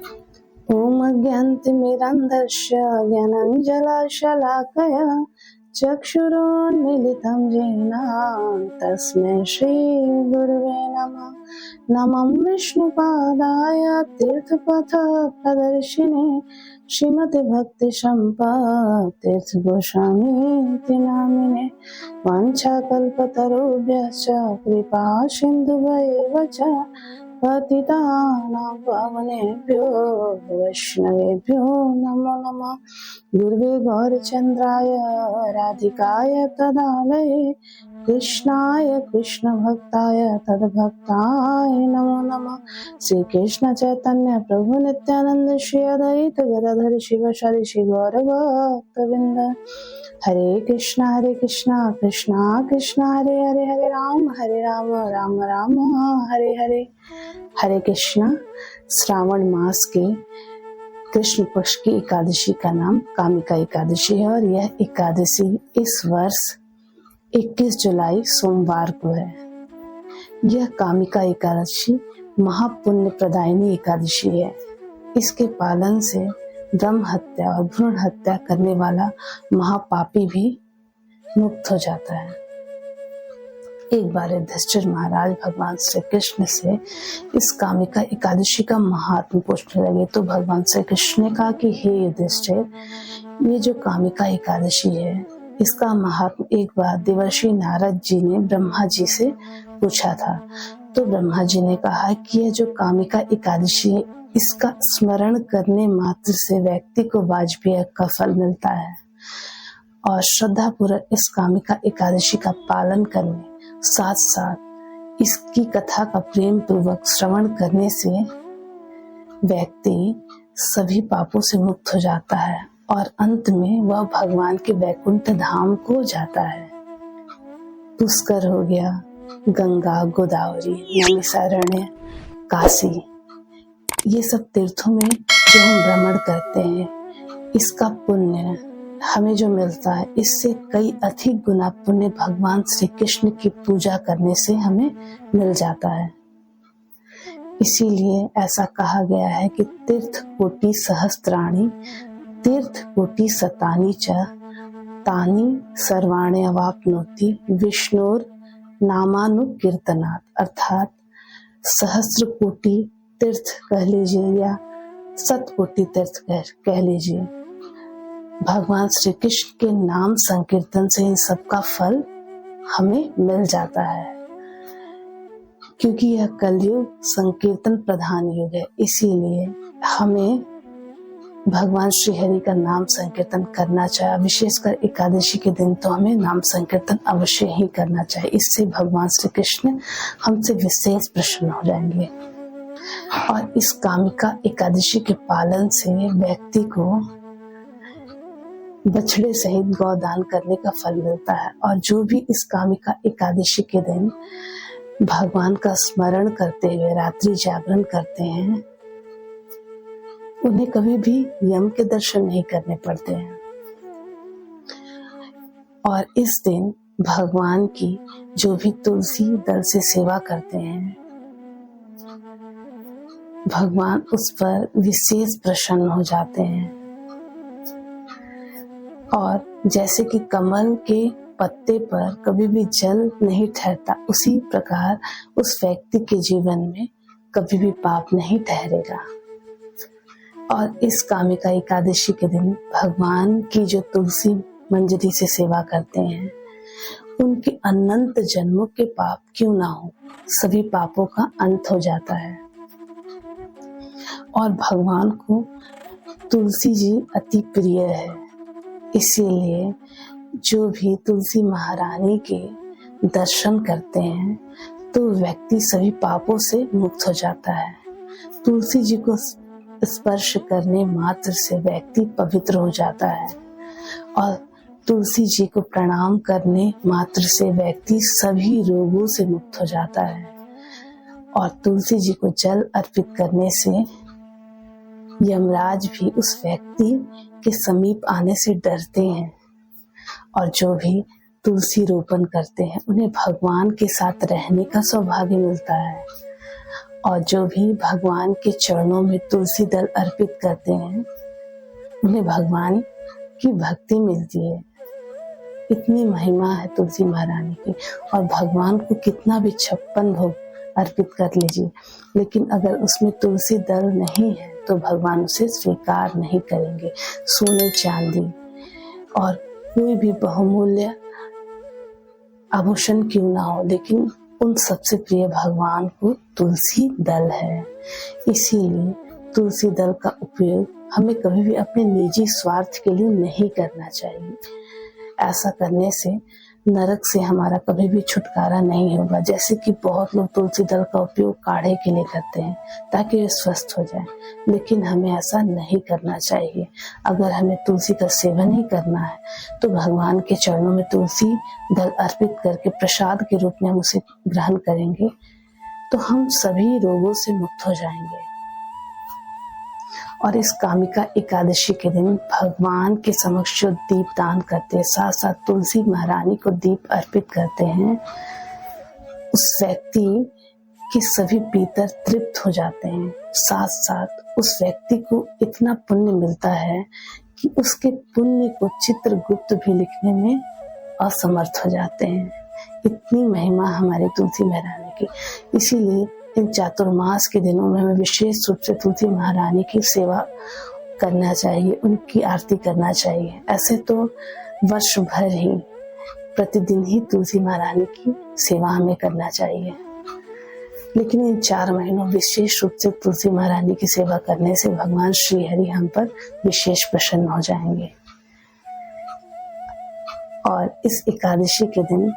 ॐ अज्ञानतिमिरन्धस्य ज्ञानाञ्जनशलाकया चक्षुरुन्मीलितं येन तस्मै श्रीगुरुवे नमः। नमः विष्णुपादाय तीर्थपथप्रदर्शिने श्रीमते भक्तिसम्पत् तीर्थगोस्वामीति नामिने। वाञ्छाकल्पतरुभ्यश्च कृपा सिन्धुभ्यैव च पतितानां पावनेभ्यो वैष्णवेभ्यो नमो नमः। गुरुवे गौरचन्द्राय राधिकाय तदालये कृष्णाय कृष्णभक्ताय तद्भक्ताय नमो नमः। श्री कृष्ण चैतन्य प्रभु नित्यानंद श्री अद्वैत गदाधर शिवसादि श्री गौरभक्तवृंद। हरे कृष्णा कृष्णा कृष्णा हरे हरे, हरे राम राम राम हरे हरे। हरे कृष्णा। श्रावण मास के कृष्ण पक्ष की एकादशी का नाम कामिका एकादशी है और यह एकादशी इस वर्ष 21 जुलाई सोमवार को है। यह कामिका एकादशी महापुण्य प्रदायिनी एकादशी है। इसके पालन से ब्रह्म हत्या और भ्रूण हत्या करने वाला महापापी भी मुक्त हो जाता है। एक बार युधिष्ठिर महाराज भगवान श्री कृष्ण से इस कामिका एकादशी का महात्म पूछने लगे तो भगवान श्री कृष्ण ने कहा कि हे युधिष्ठिर, ये जो कामिका एकादशी है इसका महात्म एक बार देवर्षि नारद जी ने ब्रह्मा जी से पूछा था। तो ब्रह्मा जी ने कहा कि यह जो कामिका एकादशी है इसका स्मरण करने मात्र से व्यक्ति को वाजपेय का फल मिलता है और श्रद्धा पूर्वक इस कामिका एकादशी का पालन करने साथ साथ इसकी कथा का प्रेम पूर्वक श्रवण करने से व्यक्ति सभी पापों से मुक्त हो जाता है और अंत में वह भगवान के वैकुंठ धाम को जाता है। पुष्कर हो गया, गंगा, गोदावरी, नैमिषारण्य, काशी, ये सब तीर्थों में जो हम भ्रमण करते हैं इसका पुण्य हमें जो मिलता है इससे कई अधिक गुना पुण्य भगवान श्री कृष्ण की पूजा करने से हमें मिल जाता है। इसीलिए ऐसा कहा गया है कि तीर्थ कोटि सहस्त्राणि तीर्थ कोटि शतानि च तानि सर्वाणि अवाप्नोति विष्णुर नामानुकीर्तनात्। अर्थात सहस्र कोटि तीर्थ कह लीजिए या 7 कोटि तीर्थ कह लीजिए, भगवान श्री कृष्ण के नाम संकीर्तन से इन सब का फल हमें मिल जाता है। क्योंकि यह कलयुग संकीर्तन प्रधान युग है, इसीलिए हमें भगवान श्री हरि का नाम संकीर्तन करना चाहिए। विशेषकर एकादशी के दिन तो हमें नाम संकीर्तन अवश्य ही करना चाहिए। इससे भगवान श्री कृष्ण हमसे विशेष प्रसन्न हो जाएंगे। और इस कामिका एकादशी के पालन से व्यक्ति को बछड़े सहित गौदान करने का फल मिलता है। और जो भी इस कामिका एकादशी के दिन भगवान का स्मरण करते हुए रात्रि जागरण करते हैं उन्हें कभी भी यम के दर्शन नहीं करने पड़ते हैं। और इस दिन भगवान की जो भी तुलसी दल से सेवा करते हैं भगवान उस पर विशेष प्रसन्न हो जाते हैं। और जैसे कि कमल के पत्ते पर कभी भी जल नहीं ठहरता, उसी प्रकार उस व्यक्ति के जीवन में कभी भी पाप नहीं ठहरेगा। और इस कामिका एकादशी के दिन भगवान की जो तुलसी मंजरी से सेवा करते हैं उनके अनंत जन्मों के पाप क्यों ना हो, सभी पापों का अंत हो जाता है। और भगवान को तुलसी जी अति प्रिय है, इसीलिए जो भी तुलसी महारानी के दर्शन करते हैं तो व्यक्ति सभी पापों से मुक्त हो जाता है। तुलसी जी को स्पर्श करने मात्र से व्यक्ति पवित्र हो जाता है और तुलसी जी को प्रणाम करने मात्र से व्यक्ति सभी रोगों से मुक्त हो जाता है। और तुलसी जी को जल अर्पित करने से यमराज भी उस व्यक्ति के समीप आने से डरते हैं। और जो भी तुलसी रोपण करते हैं उन्हें भगवान के साथ रहने का सौभाग्य मिलता है। और जो भी भगवान के चरणों में तुलसी दल अर्पित करते हैं उन्हें भगवान की भक्ति मिलती है। इतनी महिमा है तुलसी महारानी की। और भगवान को कितना भी 56 भोग अर्पित कर लीजिए, लेकिन अगर उसमें तुलसी दल नहीं है तो भगवान उसे स्वीकार नहीं करेंगे। सोने चांदी और कोई भी बहुमूल्य आभूषण क्यों ना हो, लेकिन उन सबसे प्रिय भगवान को तुलसी दल है। इसीलिए तुलसी दल का उपयोग हमें कभी भी अपने निजी स्वार्थ के लिए नहीं करना चाहिए। ऐसा करने से नरक से हमारा कभी भी छुटकारा नहीं होगा। जैसे कि बहुत लोग तुलसी दल का उपयोग काढ़े के लिए करते हैं ताकि वे स्वस्थ हो जाएं, लेकिन हमें ऐसा नहीं करना चाहिए। अगर हमें तुलसी का सेवन ही करना है तो भगवान के चरणों में तुलसी दल अर्पित करके प्रसाद के रूप में हम उसे ग्रहण करेंगे तो हम सभी रोगों से मुक्त हो जाएंगे। और इस कामिका एकादशी के दिन भगवान के समक्ष जो दीप दान करते हैं, साथ साथ तुलसी महारानी को दीप अर्पित करते हैं, उस व्यक्ति के सभी पीतर तृप्त हो जाते हैं। साथ साथ उस व्यक्ति को इतना पुण्य मिलता है कि उसके पुण्य को चित्रगुप्त भी लिखने में असमर्थ हो जाते हैं। इतनी महिमा हमारी तुलसी महारानी की। इसीलिए इन चातुर्मास के दिनों में हमें विशेष रूप से तुलसी महारानी की सेवा करना चाहिए, उनकी आरती करना चाहिए। ऐसे तो वर्ष भर ही प्रतिदिन ही तुलसी महारानी की सेवा हमें करना चाहिए, लेकिन इन 4 महीनों विशेष रूप से तुलसी महारानी की सेवा करने से भगवान श्री हरि हम पर विशेष प्रसन्न हो जाएंगे। और इस एकादशी के दिन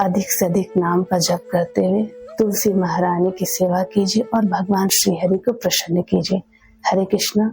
अधिक से अधिक नाम का जप करते हुए तुलसी महारानी की सेवा कीजिए और भगवान श्री हरि को प्रसन्न कीजिए। हरे कृष्णा।